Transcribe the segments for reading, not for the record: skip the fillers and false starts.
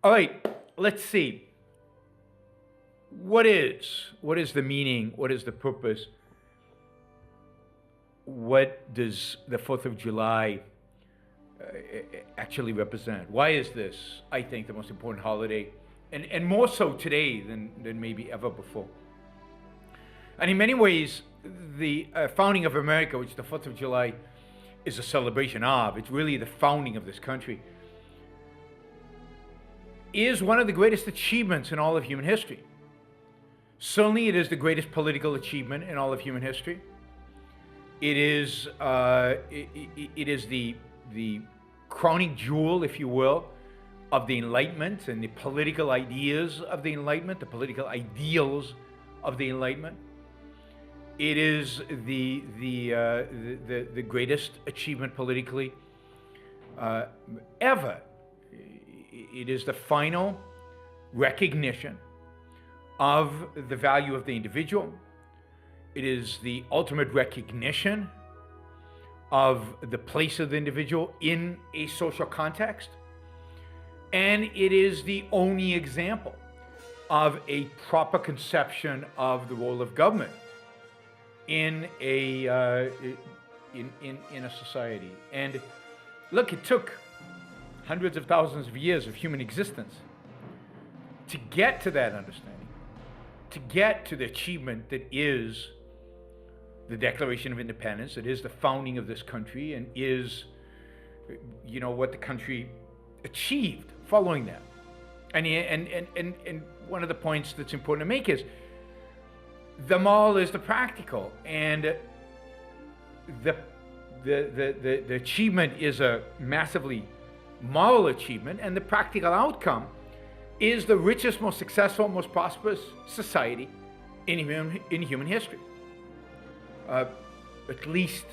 All right, let's see. What is the meaning? What is the purpose? What does the 4th of July actually represent? Why is this, I think, the most important holiday, and more so today than maybe ever before? And in many ways, the founding of America, which the 4th of July is a celebration of, it's really the founding of this country, is one of the greatest achievements in all of human history. Certainly, it is the greatest political achievement in all of human history. It is the crowning jewel, if you will, of the Enlightenment and the political ideas of the Enlightenment, the political ideals of the Enlightenment. It is the greatest achievement politically ever. It is the final recognition of the value of the individual. It is the ultimate recognition of the place of the individual in a social context. And it is the only example of a proper conception of the role of government in a society. And look, it took hundreds of thousands of years of human existence to get to that understanding, to get to the achievement that is the Declaration of Independence, that is the founding of this country, and is, what the country achieved following that. And one of the points that's important to make is the moral is the practical, and the achievement is a massively moral achievement, and the practical outcome is the richest, most successful, most prosperous society in human history. At least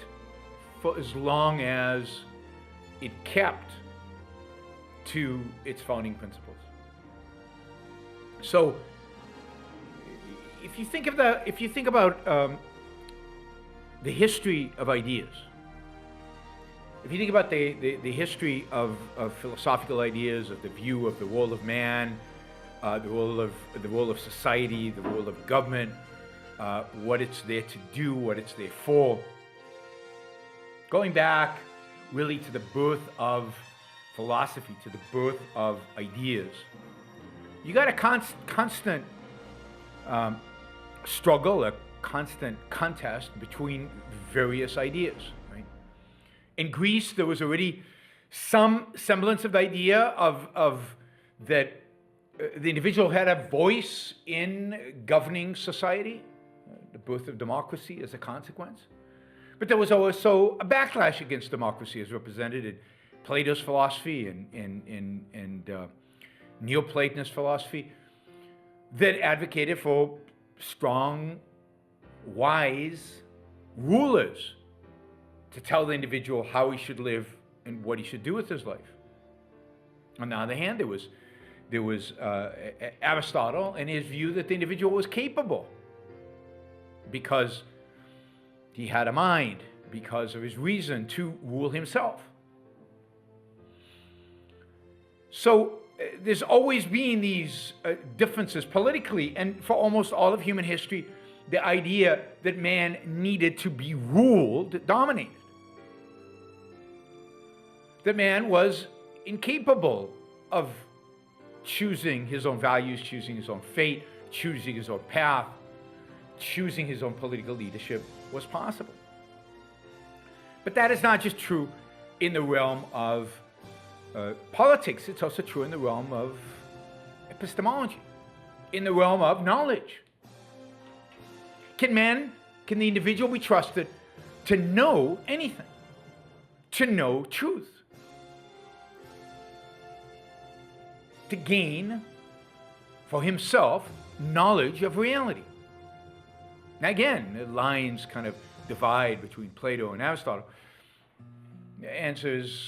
for as long as it kept to its founding principles. So, if you think about the history of ideas, if you think about the history of philosophical ideas, of the view of the role of man, the role of society, the role of government, what it's there to do, what it's there for, going back really to the birth of philosophy, to the birth of ideas, you got a constant struggle, a constant contest between various ideas. Right? In Greece, there was already some semblance of the idea of that the individual had a voice in governing society, the birth of democracy as a consequence. But there was also a backlash against democracy as represented in Plato's philosophy and Neoplatonist philosophy that advocated for strong, wise rulers to tell the individual how he should live and what he should do with his life. On the other hand, there was Aristotle and his view that the individual was capable because he had a mind, because of his reason to rule himself. So there's always been these differences politically, and for almost all of human history, the idea that man needed to be ruled dominated. That man was incapable of choosing his own values, choosing his own fate, choosing his own path, choosing his own political leadership was possible. But that is not just true in the realm of politics, it's also true in the realm of epistemology, in the realm of knowledge. Can the individual be trusted to know anything, to know truth, to gain for himself knowledge of reality? Now again, the lines kind of divide between Plato and Aristotle. The answer is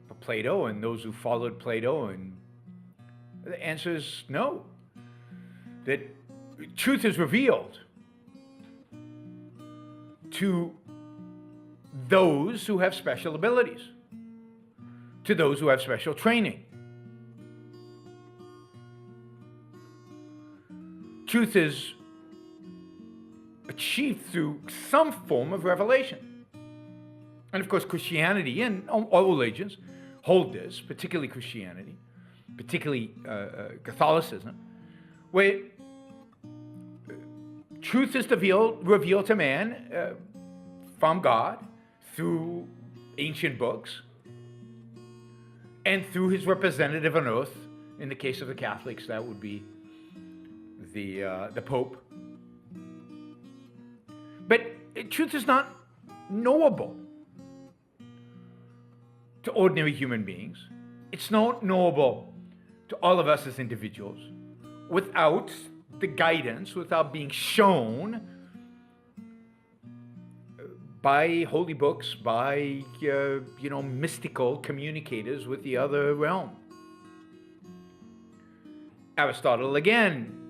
for Plato and those who followed Plato, and the answer is no. That truth is revealed to those who have special abilities, to those who have special training. Truth is achieved through some form of revelation. And of course, Christianity and all religions hold this, particularly Christianity, particularly Catholicism, where truth is revealed to man from God through ancient books and through his representative on earth. In the case of the Catholics, that would be the Pope. But truth is not knowable to ordinary human beings. It's not knowable to all of us as individuals without the guidance, without being shown by holy books, by mystical communicators with the other realm. Aristotle again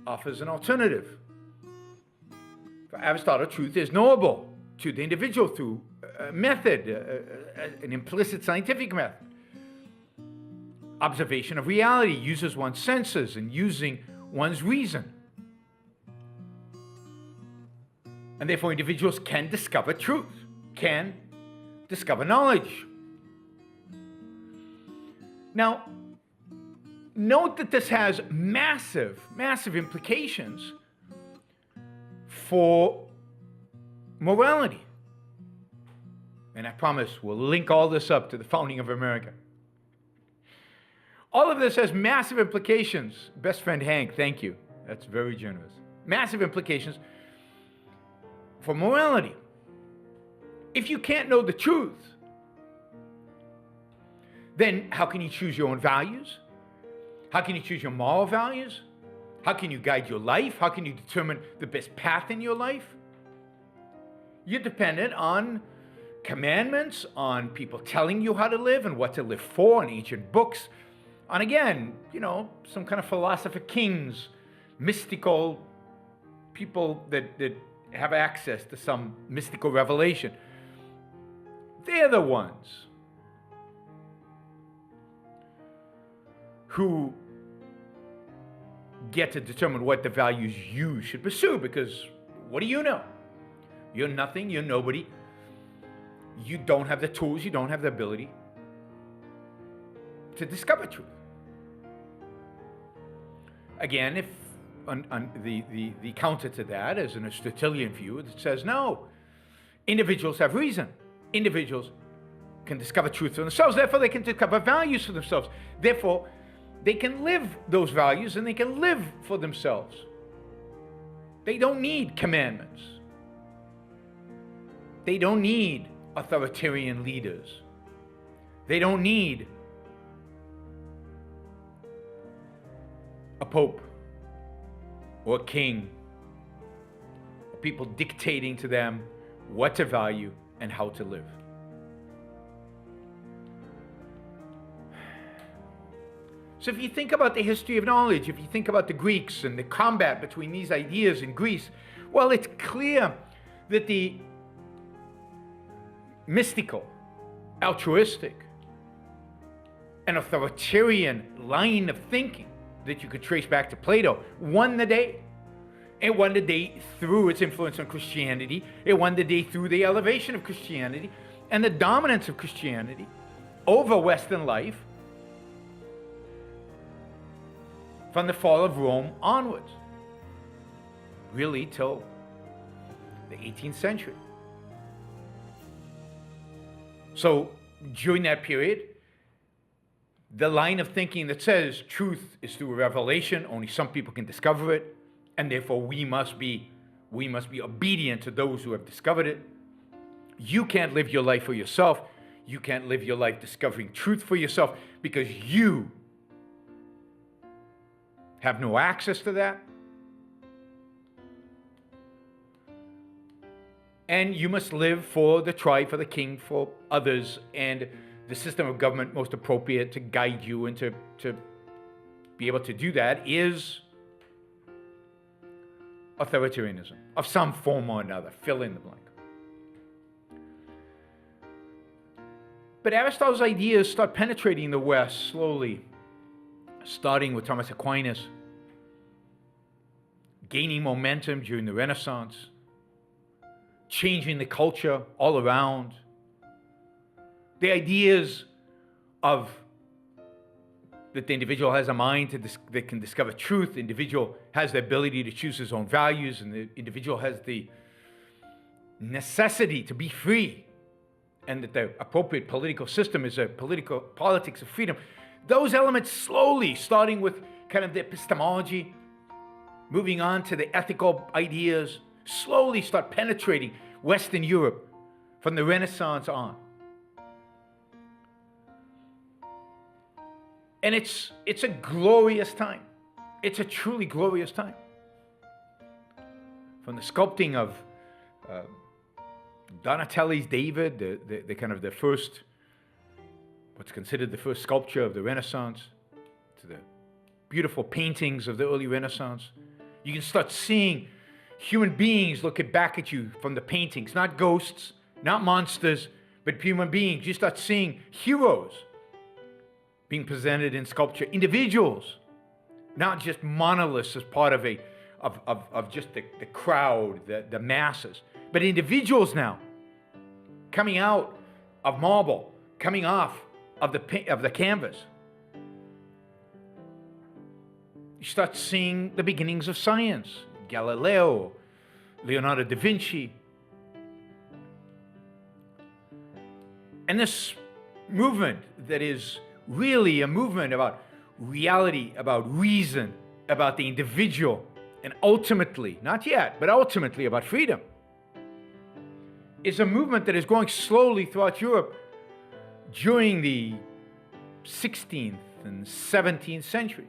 offers an alternative. For Aristotle, truth is knowable to the individual through a method, an implicit scientific method. Observation of reality uses one's senses and using one's reason. And therefore individuals can discover truth, can discover knowledge. Now, note that this has massive, massive implications for morality. And I promise we'll link all this up to the founding of America. All of this has massive implications. Best friend Hank, thank you. That's very generous. Massive implications for morality. If you can't know the truth, then how can you choose your own values? How can you choose your moral values? How can you guide your life? How can you determine the best path in your life? You're dependent on commandments, on people telling you how to live and what to live for, on ancient books, on again, some kind of philosopher kings, mystical people that have access to some mystical revelation. They're the ones who get to determine what the values you should pursue, because what do you know? You're nothing, you're nobody. You don't have the tools, you don't have the ability to discover truth. Again, if the counter to that is an Aristotelian view that says, no, individuals have reason. Individuals can discover truth for themselves, therefore they can discover values for themselves. Therefore, they can live those values and they can live for themselves. They don't need commandments. They don't need authoritarian leaders. They don't need a pope or a king, or people dictating to them what to value and how to live. So if you think about the history of knowledge, if you think about the Greeks and the combat between these ideas in Greece, well, it's clear that the mystical, altruistic, and authoritarian line of thinking that you could trace back to Plato won the day. It won the day through its influence on Christianity. It won the day through the elevation of Christianity and the dominance of Christianity over Western life from the fall of Rome onwards, really till the 18th century. So during that period, the line of thinking that says truth is through revelation, only some people can discover it, and therefore we must be obedient to those who have discovered it. You can't live your life for yourself. You can't live your life discovering truth for yourself because you have no access to that. And you must live for the tribe, for the king, for others, and the system of government most appropriate to guide you and to be able to do that is authoritarianism of some form or another. Fill in the blank. But Aristotle's ideas start penetrating the West slowly, starting with Thomas Aquinas. gaining momentum during the Renaissance, changing the culture all around. The ideas of that the individual has a mind that can discover truth, the individual has the ability to choose his own values, and the individual has the necessity to be free, and that the appropriate political system is a politics of freedom. Those elements slowly, starting with kind of the epistemology, moving on to the ethical ideas, slowly start penetrating Western Europe from the Renaissance on. And it's a glorious time. It's a truly glorious time. From the sculpting of Donatelli's David, the kind of the first, what's considered the first sculpture of the Renaissance, to the beautiful paintings of the early Renaissance, you can start seeing human beings looking back at you from the paintings, not ghosts, not monsters, but human beings. You start seeing heroes being presented in sculpture, individuals, not just monoliths as part of just the crowd, the masses, but individuals now coming out of marble, coming off of the canvas. You start seeing the beginnings of science, Galileo, Leonardo da Vinci. And this movement that is really a movement about reality, about reason, about the individual, and ultimately, not yet, but ultimately about freedom, is a movement that is growing slowly throughout Europe during the 16th and 17th centuries.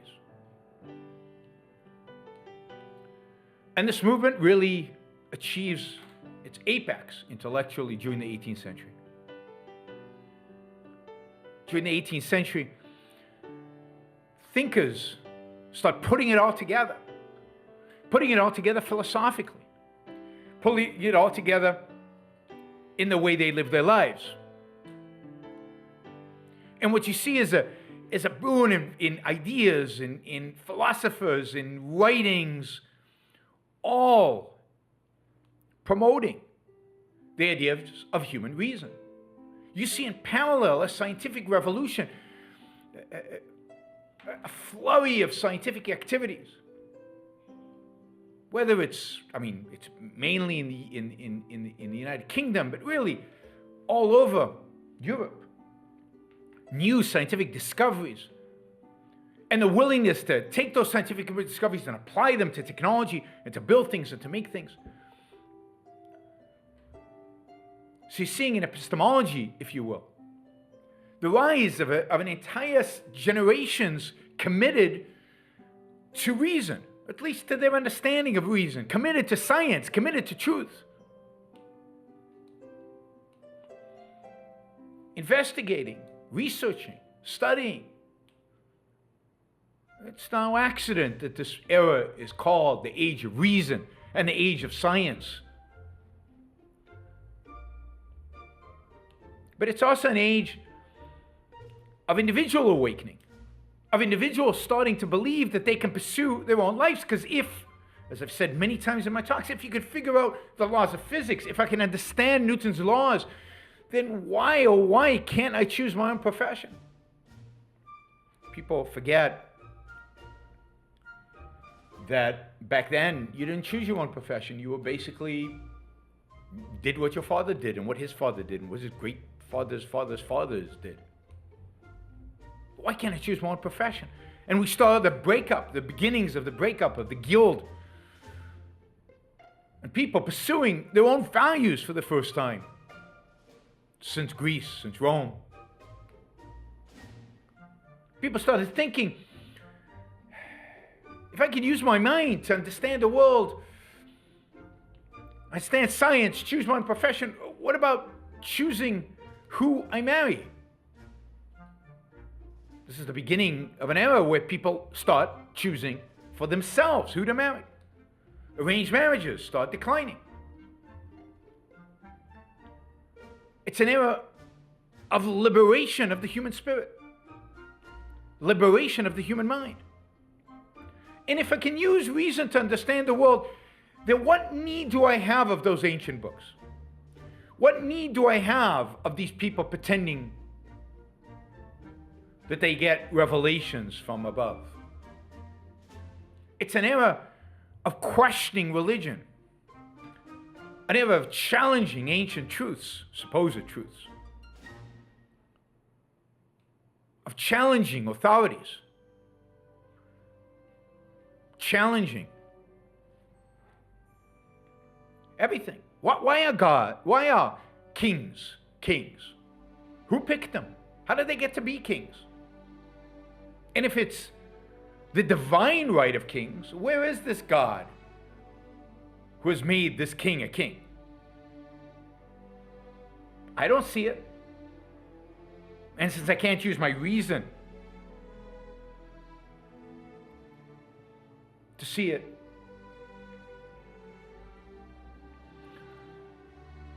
And this movement really achieves its apex intellectually during the 18th century. During the 18th century, thinkers start putting it all together philosophically, putting it all together in the way they live their lives. And what you see is a boom in ideas, in philosophers, in writings, all promoting the ideas of human reason. You see in parallel a scientific revolution, a flurry of scientific activities. Whether it's mainly in the United Kingdom, but really all over Europe. New scientific discoveries, and the willingness to take those scientific discoveries and apply them to technology and to build things and to make things. So you're seeing an epistemology, if you will, the rise of an entire generations committed to reason, at least to their understanding of reason, committed to science, committed to truth. Investigating, researching, studying. It's no accident that this era is called the age of reason and the age of science. But it's also an age of individual awakening, of individuals starting to believe that they can pursue their own lives. Because if, as I've said many times in my talks, if you could figure out the laws of physics, if I can understand Newton's laws, then why can't I choose my own profession? People forget that back then you didn't choose your own profession. You were basically did what your father did and what his father did and what his great father's did. Why can't I choose my own profession? And we saw the beginnings of the breakup of the guild. And people pursuing their own values for the first time. Since Greece, since Rome. People started thinking, if I can use my mind to understand the world, understand science, choose my own profession, what about choosing who I marry? This is the beginning of an era where people start choosing for themselves who to marry. Arranged marriages start declining. It's an era of liberation of the human spirit, liberation of the human mind. And if I can use reason to understand the world, then what need do I have of those ancient books? What need do I have of these people pretending that they get revelations from above? It's an era of questioning religion, an era of challenging ancient truths, supposed truths, of challenging authorities, challenging everything. Why are kings kings? Who picked them? How did they get to be kings? And if it's the divine right of kings, where is this God who has made this king a king? I don't see it. And since I can't use my reason to see it,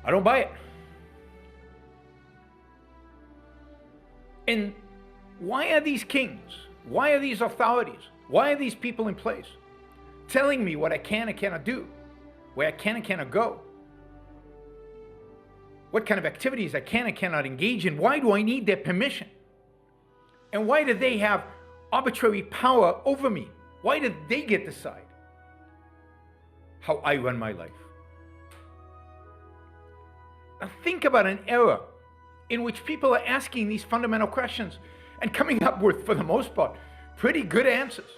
I don't buy it. And why are these kings? Why are these authorities? Why are these people in place telling me what I can and cannot do, where I can and cannot go, what kind of activities I can and cannot engage in? Why do I need their permission? And why do they have arbitrary power over me? Why did they get to decide how I run my life? Now think about an era in which people are asking these fundamental questions and coming up with, for the most part, pretty good answers.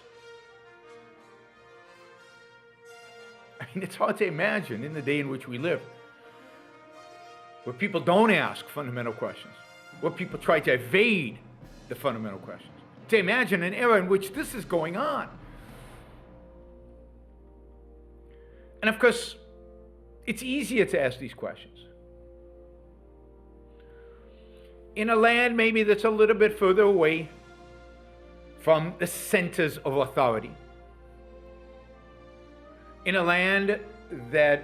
I mean, it's hard to imagine in the day in which we live, where people don't ask fundamental questions, where people try to evade the fundamental questions. To imagine an era in which this is going on. And of course, it's easier to ask these questions in a land maybe that's a little bit further away from the centers of authority, in a land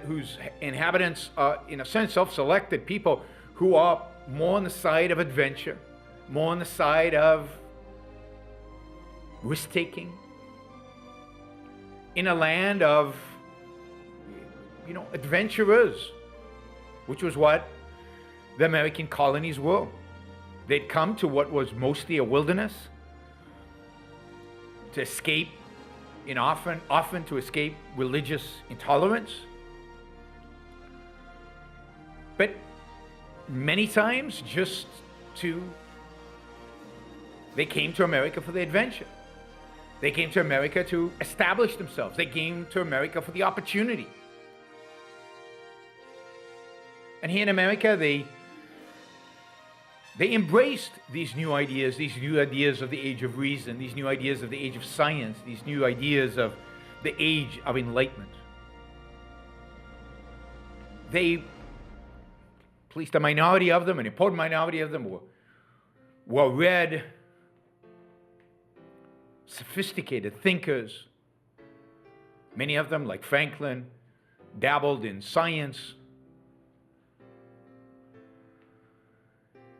whose inhabitants are, in a sense, self-selected people who are more on the side of adventure, more on the side of risk-taking, in a land of, adventurers, which was what the American colonies were. They'd come to what was mostly a wilderness to escape, and often to escape religious intolerance. But many times they came to America for the adventure. They came to America to establish themselves. They came to America for the opportunity. And here in America, they embraced these new ideas of the age of reason, these new ideas of the age of science, these new ideas of the age of enlightenment. They, at least a minority of them, an important minority of them, were well-read, sophisticated thinkers. Many of them, like Franklin, dabbled in science.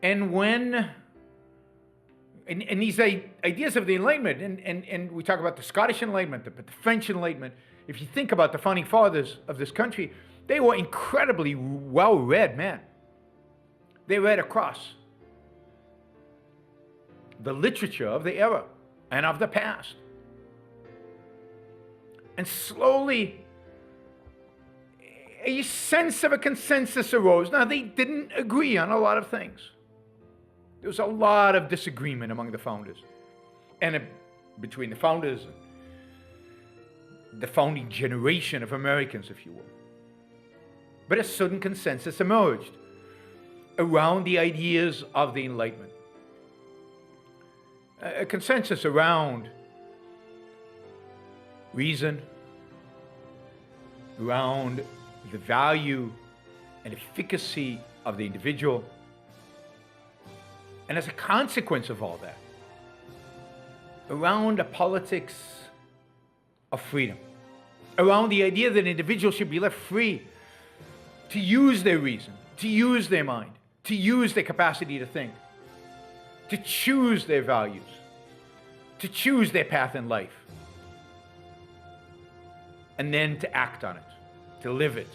And these ideas of the Enlightenment, and we talk about the Scottish Enlightenment, the French Enlightenment, if you think about the founding fathers of this country, they were incredibly well-read men. They read across the literature of the era and of the past. And slowly, a sense of a consensus arose. Now, they didn't agree on a lot of things. There was a lot of disagreement among the founders, and between the founders and the founding generation of Americans, if you will. But a certain consensus emerged around the ideas of the Enlightenment. A consensus around reason, around the value and efficacy of the individual. And as a consequence of all that, around a politics of freedom, around the idea that individuals should be left free to use their reason, to use their mind, to use their capacity to think, to choose their values, to choose their path in life. and then to act on it, to live it.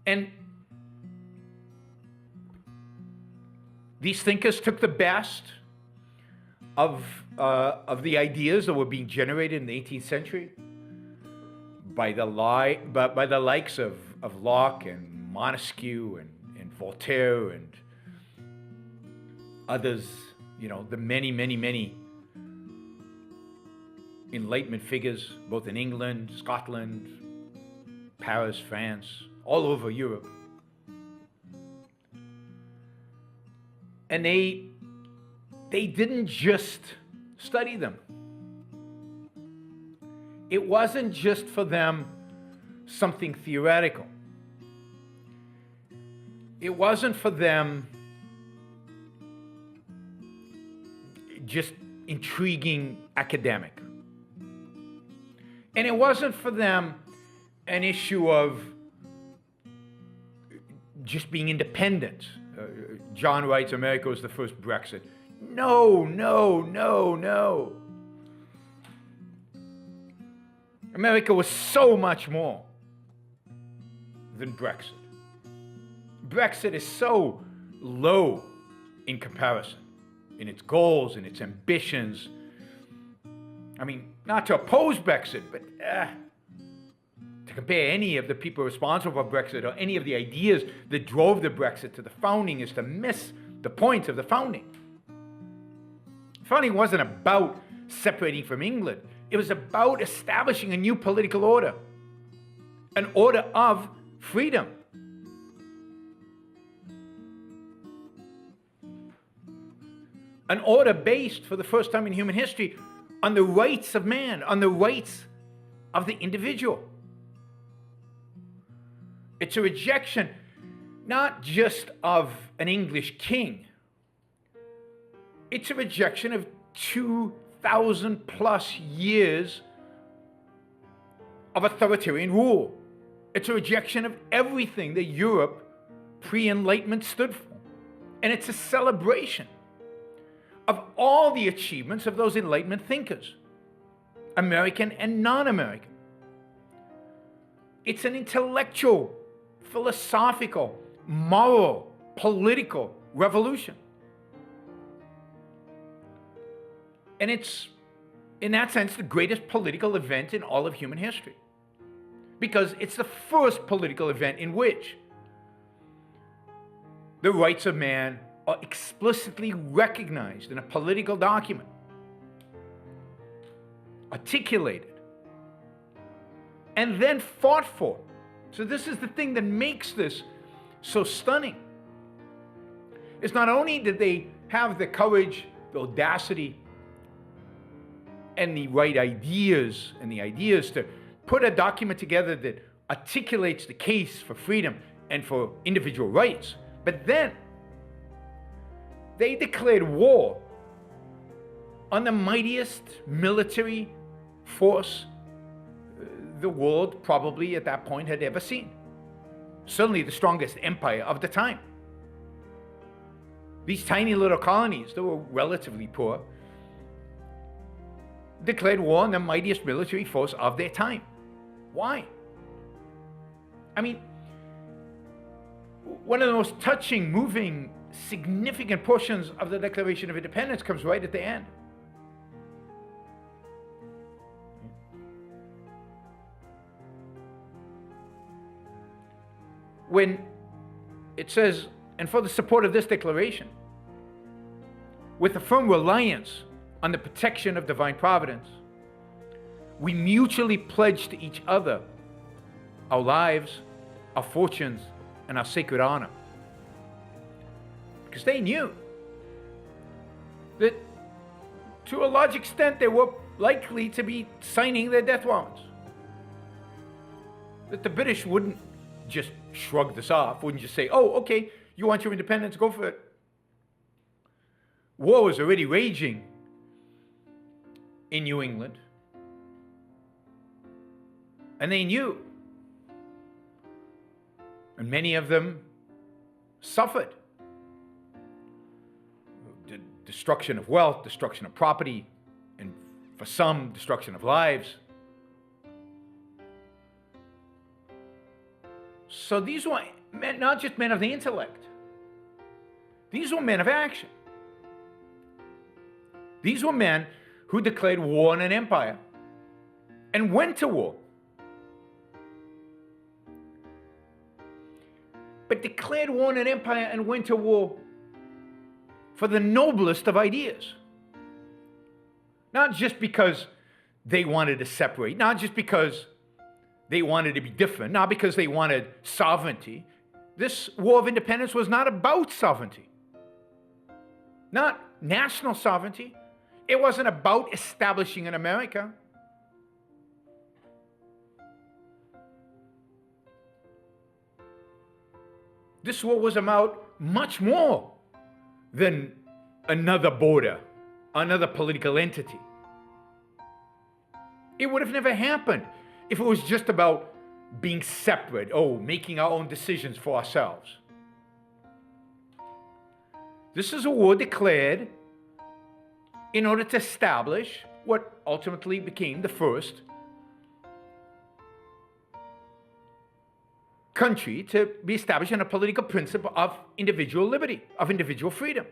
And these thinkers took the best of the ideas that were being generated in the 18th century by the likes of Locke and Montesquieu and Voltaire and others, the many, many, many Enlightenment figures, both in England, Scotland, Paris, France, all over Europe. And they didn't just study them. It wasn't just for them something theoretical. It wasn't for them just intriguing academic. And it wasn't for them an issue of just being independent. John writes, America was the first Brexit. No. America was so much more than Brexit. Brexit is so low in comparison, in its goals, in its ambitions. I mean, not to oppose Brexit, but to compare any of the people responsible for Brexit or any of the ideas that drove the Brexit to the founding is to miss the point of the founding. Founding wasn't about separating from England. It was about establishing a new political order, an order of freedom. An order based, for the first time in human history, on the rights of man, on the rights of the individual. It's a rejection not just of an English king. It's a rejection of 2,000 plus years of authoritarian rule. It's a rejection of everything that Europe pre-Enlightenment stood for. And it's a celebration of all the achievements of those Enlightenment thinkers, American and non-American. It's an intellectual, philosophical, moral, political revolution. And it's, in that sense, the greatest political event in all of human history. Because it's the first political event in which the rights of man are explicitly recognized in a political document, articulated, and then fought for. So this is the thing that makes this so stunning. It's not only did they have the courage, the audacity, and the right ideas to put a document together that articulates the case for freedom and for individual rights, but then they declared war on the mightiest military force the world probably at that point had ever seen. Certainly the strongest empire of the time. These tiny little colonies that were relatively poor declared war on the mightiest military force of their time. Why? I mean, one of the most touching, moving, significant portions of the Declaration of Independence comes right at the end. When it says, and for the support of this declaration, with a firm reliance on the protection of divine providence, we mutually pledge to each other our lives, our fortunes, and our sacred honor. Because they knew that to a large extent they were likely to be signing their death warrants. That the British wouldn't just shrug this off, wouldn't just say, oh, okay, you want your independence, go for it. War was already raging in New England. And they knew. And many of them suffered. The destruction of wealth, destruction of property, and For some, destruction of lives. So these were men, not just men of the intellect. These were men of action. These were men who declared war on an empire and went to war. But declared war on an empire and went to war for the noblest of ideas. Not just because they wanted to separate, not just because they wanted to be different, not because they wanted sovereignty. This war of independence was not about sovereignty, not national sovereignty. It wasn't about establishing an America. This war was about much more than another border, another political entity. It would have never happened if it was just about being separate, making our own decisions for ourselves. This is a war declared in order to establish what ultimately became the first country to be established on a political principle of individual liberty, of individual freedom.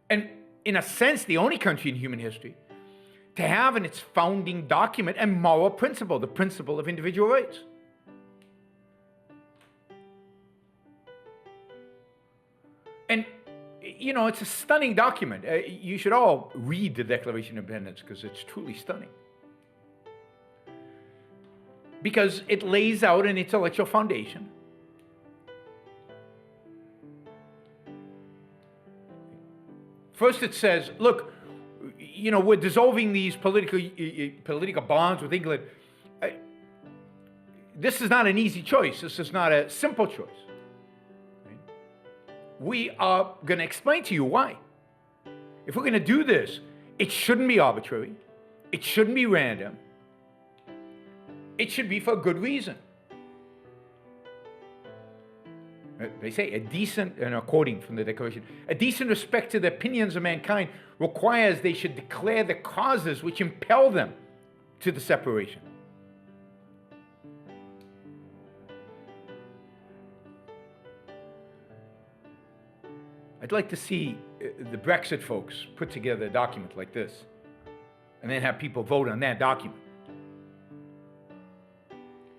And in a sense, the only country in human history to have in its founding document a moral principle, the principle of individual rights. And, it's a stunning document. You should all read the Declaration of Independence because it's truly stunning. Because it lays out an intellectual foundation. First it says, look, we're dissolving these political bonds with England. This is not an easy choice. This is not a simple choice. We are going to explain to you why. If we're going to do this, it shouldn't be arbitrary. It shouldn't be random. It should be for a good reason. They say a decent, and I'm quoting from the Declaration, a decent respect to the opinions of mankind requires they should declare the causes which impel them to the separation. I'd like to see the Brexit folks put together a document like this and then have people vote on that document.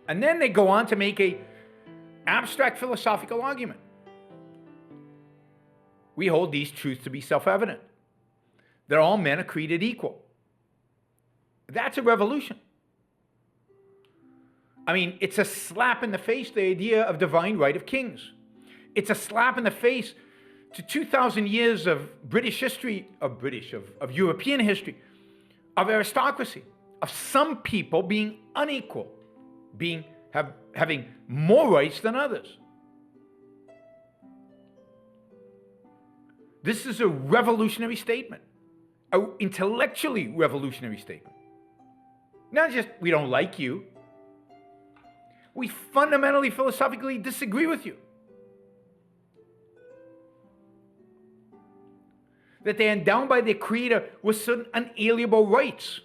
And then they go on to make a abstract philosophical argument. We hold these truths to be self-evident, that all men are created equal. That's a revolution. I mean, it's a slap in the face, the idea of divine right of kings. It's a slap in the face to 2,000 years of British history, of European history, of aristocracy, of some people being unequal, having more rights than others. This is a revolutionary statement, an intellectually revolutionary statement. Not just, we don't like you. We fundamentally, philosophically disagree with you. That they're endowed by their Creator with certain unalienable rights.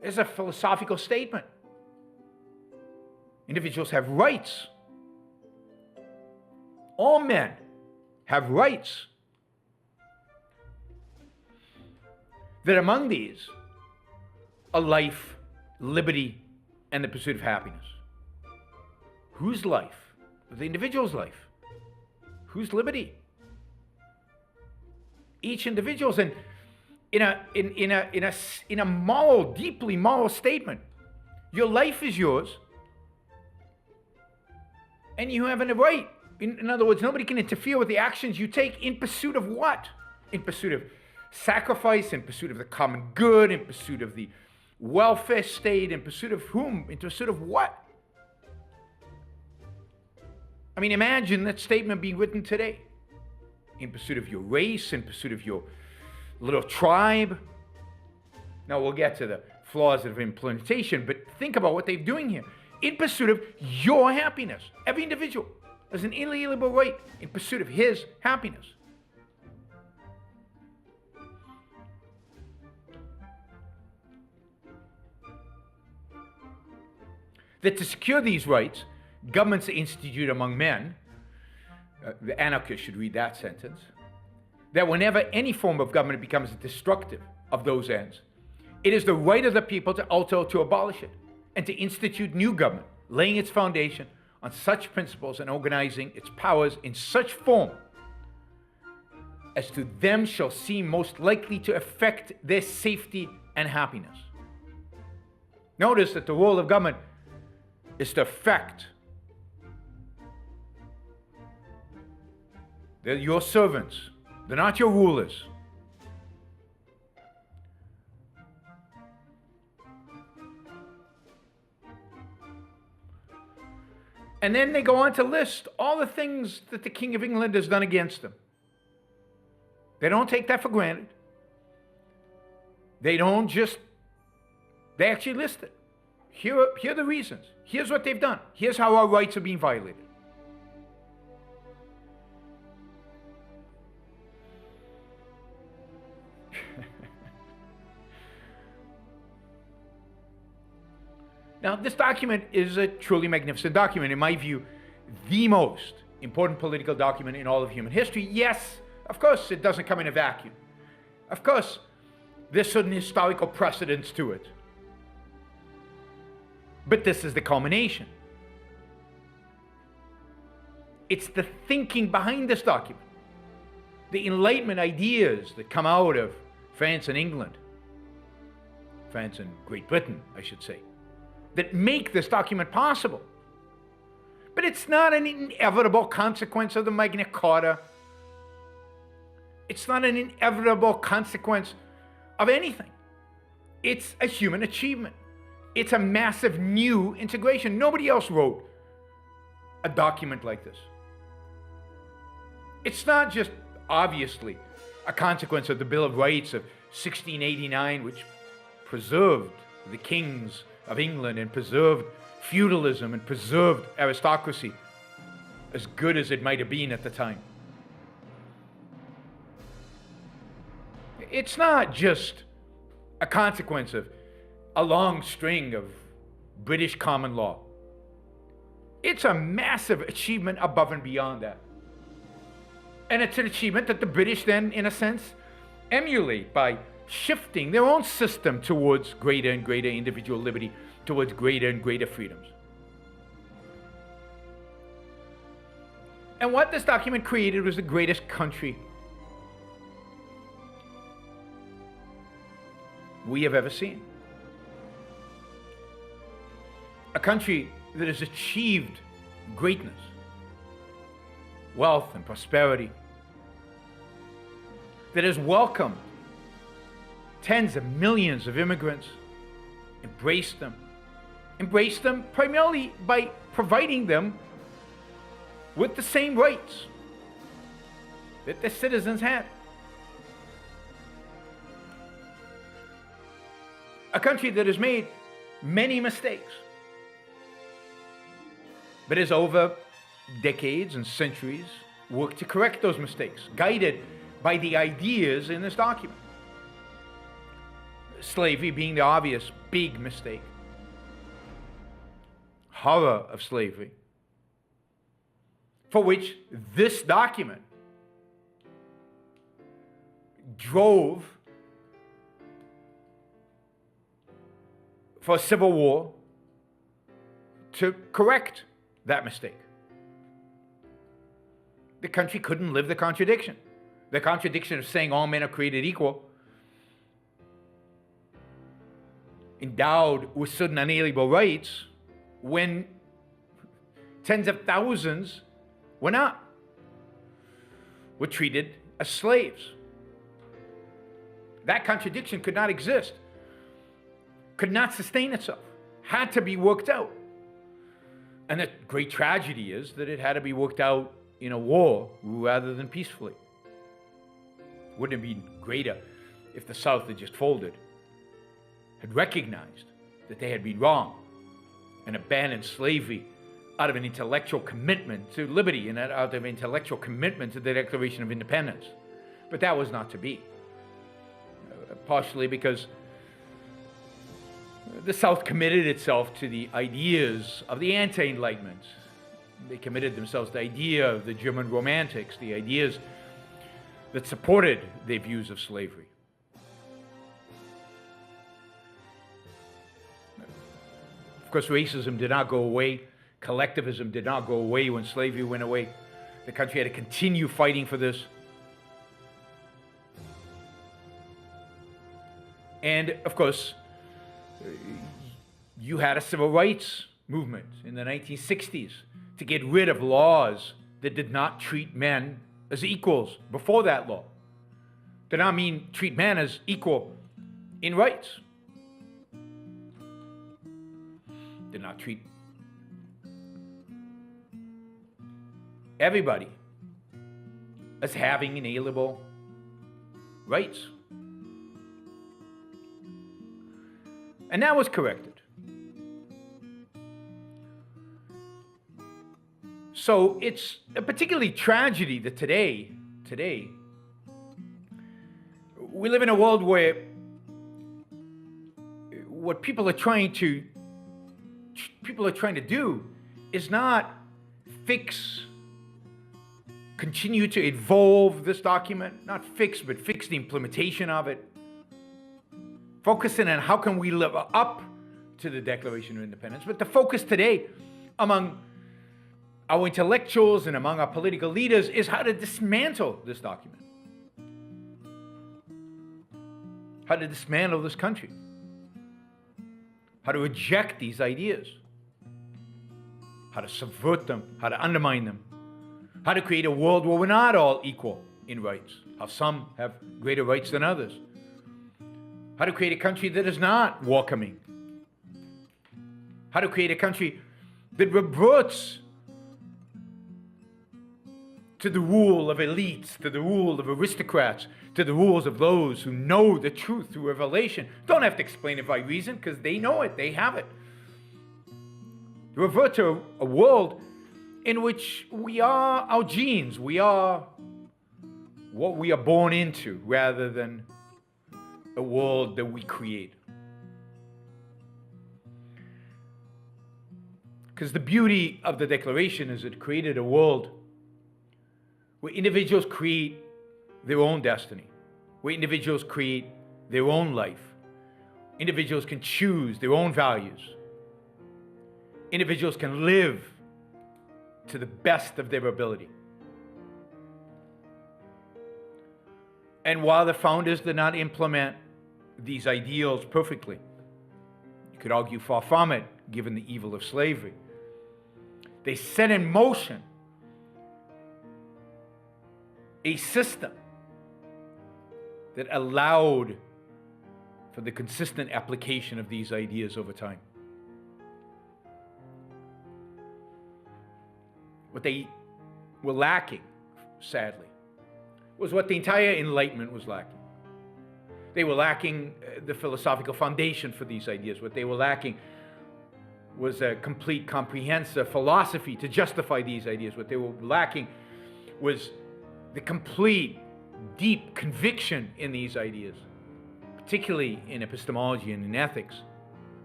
It's a philosophical statement. Individuals have rights. All men have rights. That among these are life, liberty, and the pursuit of happiness. Whose life? The individual's life. Whose liberty? Each individual's. And in a moral, deeply moral statement, your life is yours, and you have a right. In other words, nobody can interfere with the actions you take in pursuit of what? In pursuit of sacrifice, in pursuit of the common good, in pursuit of the welfare state, in pursuit of whom? In pursuit of what? I mean, imagine that statement being written today. In pursuit of your race, in pursuit of your little tribe. Now, we'll get to the flaws of implementation, but think about what they're doing here. In pursuit of your happiness. Every individual has an inalienable right in pursuit of his happiness. that to secure these rights, governments are instituted among men. The anarchist should read that sentence. That whenever any form of government becomes destructive of those ends, it is the right of the people to alter or to abolish it, and to institute new government, laying its foundation on such principles and organizing its powers in such form as to them shall seem most likely to affect their safety and happiness. Notice that the role of government is to affect. They're your servants. They're not your rulers. And then they go on to list all the things that the King of England has done against them. They don't take that for granted. They actually list it. Here are the reasons. Here's what they've done. Here's how our rights are being violated. Now, this document is a truly magnificent document. In my view, the most important political document in all of human history. Yes, of course, it doesn't come in a vacuum. Of course, there's certain historical precedents to it. But this is the culmination. It's the thinking behind this document. The Enlightenment ideas that come out of France and England. France and Great Britain, I should say. That make this document possible. But it's not an inevitable consequence of the Magna Carta. It's not an inevitable consequence of anything. It's a human achievement. It's a massive new integration. Nobody else wrote a document like this. It's not just obviously a consequence of the Bill of Rights of 1689, which preserved the kings of England and preserved feudalism and preserved aristocracy as good as it might have been at the time. It's not just a consequence of a long string of British common law. It's a massive achievement above and beyond that. And it's an achievement that the British then, in a sense, emulate by shifting their own system towards greater and greater individual liberty, towards greater and greater freedoms. And what this document created was the greatest country we have ever seen. A country that has achieved greatness, wealth and prosperity, that has welcomed tens of millions of immigrants, embraced them primarily by providing them with the same rights that their citizens had. A country that has made many mistakes, but has over decades and centuries worked to correct those mistakes, guided by the ideas in this document. Slavery being the obvious big mistake. Horror of slavery, for which this document drove for a civil war to correct that mistake. The country couldn't live the contradiction. The contradiction of saying all men are created equal, endowed with certain unalienable rights, when tens of thousands were not, were treated as slaves. That contradiction could not exist, could not sustain itself, had to be worked out. And the great tragedy is that it had to be worked out in a war rather than peacefully. Wouldn't it be greater if the South had just folded, had recognized that they had been wrong, and abandoned slavery out of an intellectual commitment to liberty and out of intellectual commitment to the Declaration of Independence? But that was not to be. Partially because The South committed itself to the ideas of the anti-Enlightenment. They committed themselves to the idea of the German Romantics, the ideas that supported their views of slavery. Of course, racism did not go away. Collectivism did not go away when slavery went away. The country had to continue fighting for this. And, of course, you had a civil rights movement in the 1960s to get rid of laws that did not treat men as equals before that law. Did not mean treat men as equal in rights. Did not treat everybody as having inalienable rights. And that was corrected. So it's a particularly tragedy that today, we live in a world where what people are trying to do is not continue to evolve this document, not fix, but fix the implementation of it. Focusing on how can we live up to the Declaration of Independence. But the focus today among our intellectuals and among our political leaders is how to dismantle this document. How to dismantle this country. How to reject these ideas. How to subvert them. How to undermine them. How to create a world where we're not all equal in rights. How some have greater rights than others. How to create a country that is not welcoming. How to create a country that reverts to the rule of elites, to the rule of aristocrats, to the rules of those who know the truth through revelation. Don't have to explain it by reason because they know it, they have it. To revert to a world in which we are our genes, we are what we are born into rather than a world that we create. Because the beauty of the Declaration is it created a world where individuals create their own destiny, where individuals create their own life. Individuals can choose their own values. Individuals can live to the best of their ability. And while the founders did not implement these ideals perfectly, you could argue far from it, given the evil of slavery, they set in motion a system that allowed for the consistent application of these ideas over time. What they were lacking, sadly, was what the entire Enlightenment was lacking. They were lacking the philosophical foundation for these ideas. What they were lacking was a complete, comprehensive philosophy to justify these ideas. What they were lacking was the complete, deep conviction in these ideas, particularly in epistemology and in ethics,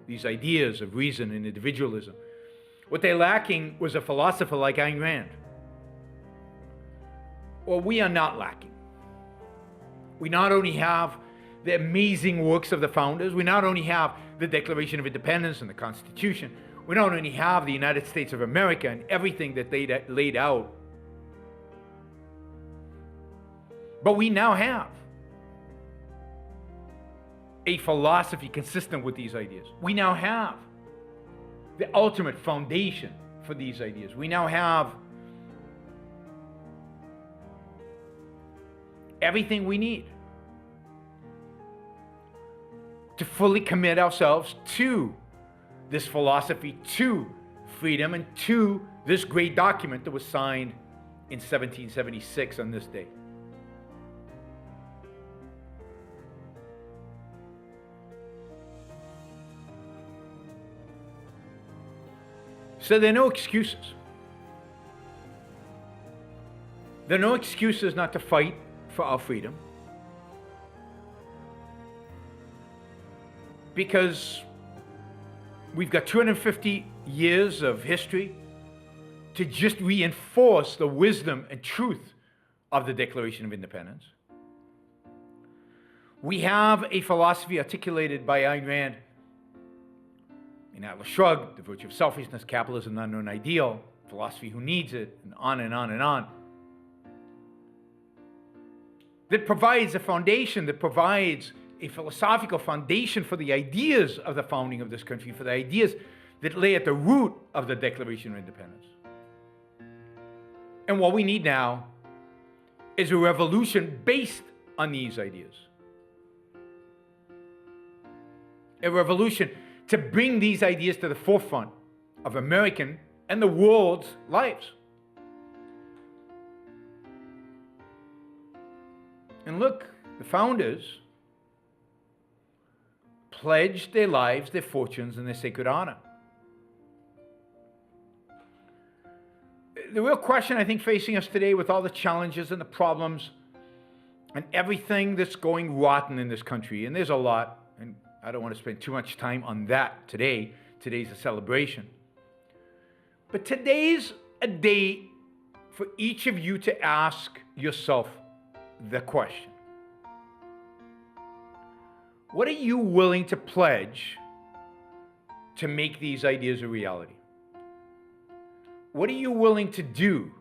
these ideas of reason and individualism. What they're lacking was a philosopher like Ayn Rand. Well, we are not lacking. We not only have the amazing works of the founders, we not only have the Declaration of Independence and the Constitution, we not only have the United States of America and everything that they laid out, but we now have a philosophy consistent with these ideas. We now have the ultimate foundation for these ideas. We now have everything we need to fully commit ourselves to this philosophy, to freedom, and to this great document that was signed in 1776 on this day. So there are no excuses. There are no excuses not to fight for our freedom. Because we've got 250 years of history to just reinforce the wisdom and truth of the Declaration of Independence. We have a philosophy articulated by Ayn Rand in Atlas Shrugged, The Virtue of Selfishness, Capitalism, An Unknown Ideal, Philosophy Who Needs It, and on and on and on. That provides a foundation, that provides a philosophical foundation for the ideas of the founding of this country, for the ideas that lay at the root of the Declaration of Independence. And what we need now is a revolution based on these ideas. A revolution to bring these ideas to the forefront of American and the world's lives. And look, the founders pledged their lives, their fortunes, and their sacred honor. The real question, I think, facing us today with all the challenges and the problems and everything that's going rotten in this country, and there's a lot, and I don't want to spend too much time on that today. Today's a celebration. But today's a day for each of you to ask yourself the question. What are you willing to pledge to make these ideas a reality? What are you willing to do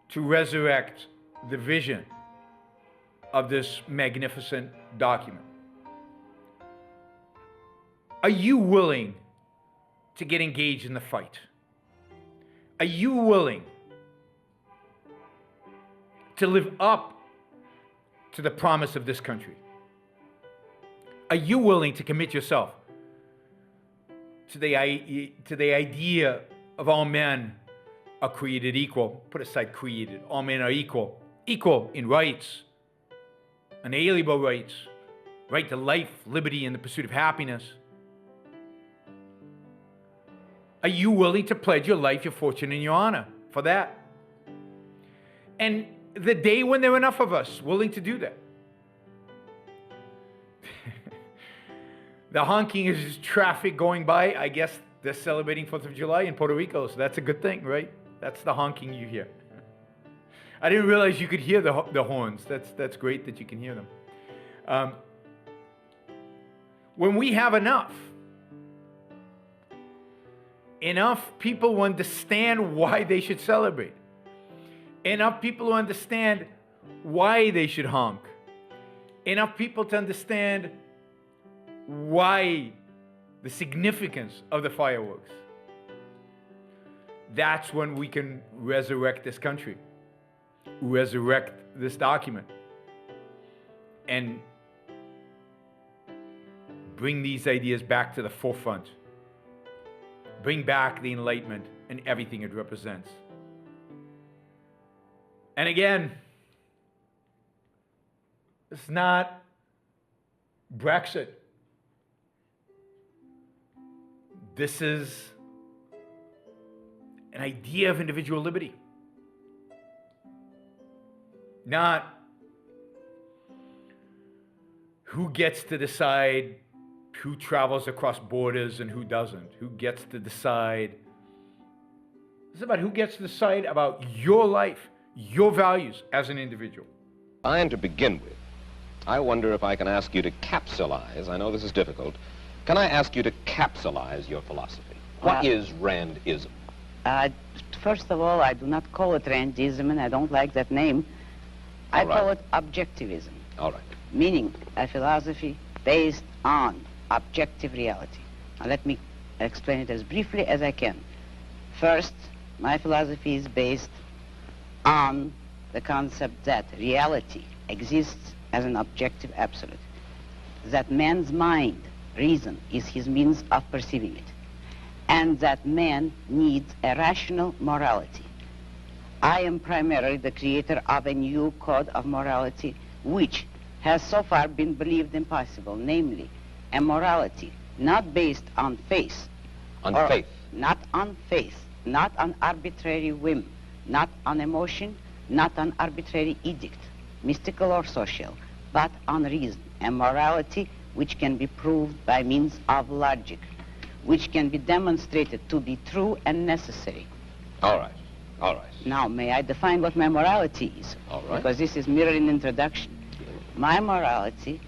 to resurrect the vision of this magnificent document? Are you willing to get engaged in the fight? Are you willing to live up to the promise of this country? Are you willing to commit yourself to the idea of all men are created equal? Put aside created. All men are equal. Equal in rights, unalienable rights, right to life, liberty, and the pursuit of happiness. Are you willing to pledge your life, your fortune, and your honor for that? And the day when there are enough of us willing to do that. The honking is traffic going by. I guess they're celebrating 4th of July in Puerto Rico, so that's a good thing, right? That's the honking you hear. I didn't realize you could hear the horns. That's great that you can hear them. When we have enough people who understand why they should celebrate, enough people who understand why they should honk, enough people to understand why the significance of the fireworks, that's when we can resurrect this country, resurrect this document, and bring these ideas back to the forefront. Bring back the Enlightenment and everything it represents. And again, it's not Brexit. This is an idea of individual liberty. Not who gets to decide who travels across borders and who doesn't. Who gets to decide. It's about who gets to decide about your life, your values as an individual. And to begin with, I wonder if I can ask you to capsulize. I know this is difficult. Can I ask you to capsulize your philosophy? What is Randism? First of all, I do not call it Randism, and I don't like that name. I call it objectivism. All right. Meaning a philosophy based on objective reality. Now let me explain it as briefly as I can. First, my philosophy is based on the concept that reality exists as an objective absolute. That man's mind, reason, is his means of perceiving it. And that man needs a rational morality. I am primarily the creator of a new code of morality which has so far been believed impossible, namely a morality not based on faith. On faith? Not on faith, not on arbitrary whim, not on emotion, not on arbitrary edict, mystical or social, but on reason. A morality which can be proved by means of logic, which can be demonstrated to be true and necessary. All right. All right. Now, may I define what my morality is? All right. Because this is merely an introduction. My morality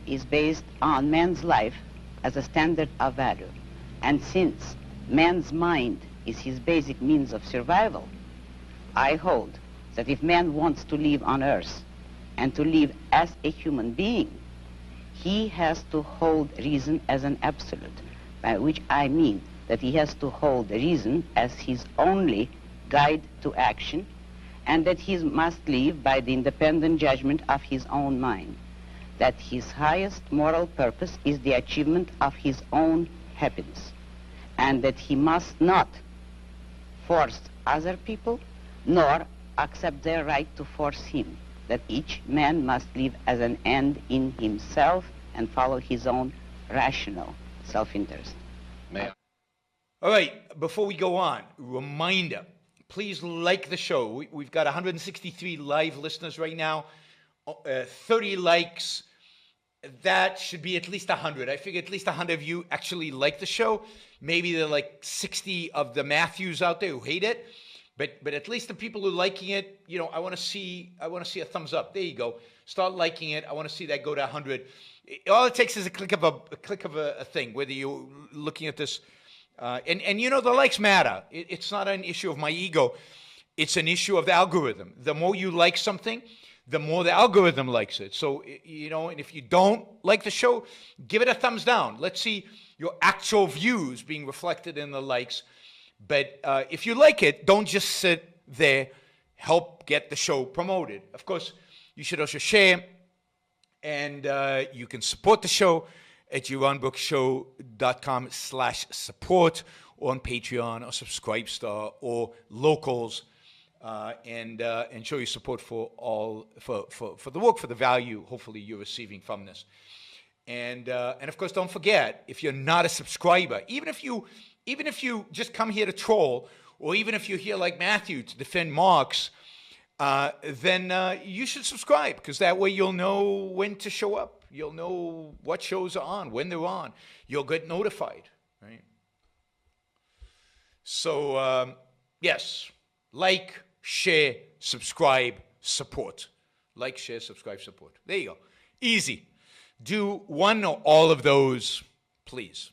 is based on man's life as a standard of value. And since man's mind is his basic means of survival, I hold that if man wants to live on earth and to live as a human being, he has to hold reason as an absolute, by which I mean that he has to hold reason as his only guide to action, and that he must live by the independent judgment of his own mind, that his highest moral purpose is the achievement of his own happiness, and that he must not force other people, nor accept their right to force him, that each man must live as an end in himself and follow his own rational self-interest. May I? All right, before we go on, reminder, please like the show. We've got 163 live listeners right now, 30 likes. That should be at least 100. I figure at least 100 of you actually like the show. Maybe there are like 60 of the Matthews out there who hate it. But at least the people who are liking it, you know, I want to see a thumbs up. There you go. Start liking it. I want to see that go to 100. All it takes is a click of a thing, whether you're looking at this. And you know, the likes matter. It's not an issue of my ego. It's an issue of the algorithm. The more you like something, the more the algorithm likes it. So, you know, and if you don't like the show, give it a thumbs down. Let's see your actual views being reflected in the likes. But if you like it, don't just sit there. Help get the show promoted. Of course, you should also share. And you can support the show at yaronbrookshow.com/support, or on Patreon or Subscribestar or Locals, and show your support for the work, for the value hopefully you're receiving from this. And of course, don't forget, if you're not a subscriber, even if you just come here to troll, or even if you're here like Matthew to defend Marx, then you should subscribe, because that way you'll know when to show up. You'll know what shows are on, when they're on. You'll get notified, right? So, yes, like, share, subscribe, support. Like, share, subscribe, support. There you go. Easy. Do one or all of those, please.